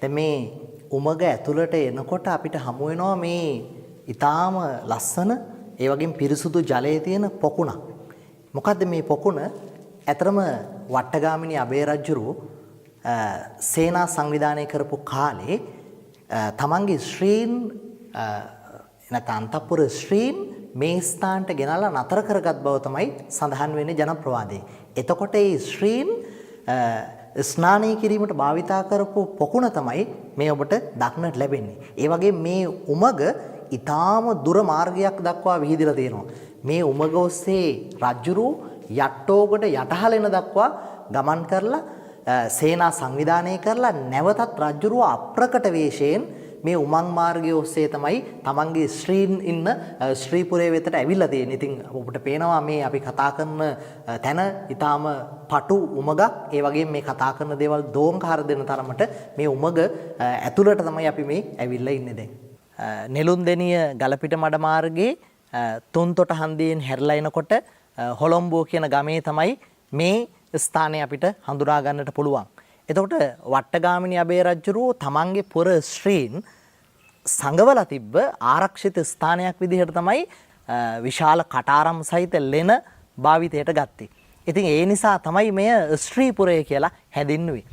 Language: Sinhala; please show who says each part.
Speaker 1: දැන් මේ උමග ඇතුළට එනකොට අපිට හමු වෙනවා මේ ඊටාම ලස්සන ඒ වගේම පිරිසුදු ජලයේ තියෙන පොකුණක්. මොකද්ද මේ පොකුණ? ඇතරම වට්ටගාමිනී අබේ රජුරු සේනා සංවිධානය කරපු කාලේ තමන්ගේ ශ්‍රීන් නැත්නම් අන්තපුර ශ්‍රීන් මේ ස්ථානට ගෙනල්ලා නතර කරගත් බව තමයි සඳහන් වෙන්නේ ජනප්‍රවාදයේ. එතකොට මේ ශ්‍රීන් ස්නානය කිරීමට භාවිතා කරපු පොකුණ තමයි මේ ඔබට දක්නට ලැබෙන්නේ. ඒ වගේ මේ උමග ඊටාම දුර මාර්ගයක් දක්වා විහිදලා තියෙනවා. මේ උමග ඔස්සේ රජුරු යට්ටෝකට යටහලෙන දක්වා ගමන් කරලා සේනා සංවිධානය කරලා නැවතත් රජුරුව අප්‍රකට වේශයෙන් මේ උමං මාර්ගය ඔස්සේ තමයි තමන්ගේ ශ්‍රීන් ඉන්න ශ්‍රීපුරේ වෙතට ඇවිල්ලා තියෙන්නේ. ඉතින් ඔබට පේනවා මේ අපි කතා කරන තැන ඊටාම පටු උමගක්. ඒ වගේම මේ කතා කරන දේවල් දෝංකාර දෙන තරමට මේ උමග ඇතුළට තමයි අපි මේ ඇවිල්ලා ඉන්නේ දැන්. නෙළුම්දෙනිය ගලපිට මඩ මාර්ගයේ තුන්තොට හන්දියෙන් හැරිලා එනකොට හොළොම්බුව කියන ගමේ තමයි මේ ස්ථානය අපිට හඳුනා ගන්නට පුළුවන්. එතකොට වට්ටගාමිනී අබේ රජුරුව තමන්ගේ පුර ශ්‍රීන් සංගවලා තිබ්බ ආරක්ෂිත ස්ථානයක් විදිහට තමයි විශාල කටාරම් සහිත ලෙන භාවිතයට ගත්තේ. ඉතින් ඒ නිසා තමයි මෙය ශ්‍රීපුරය කියලා හැදින්නුවේ.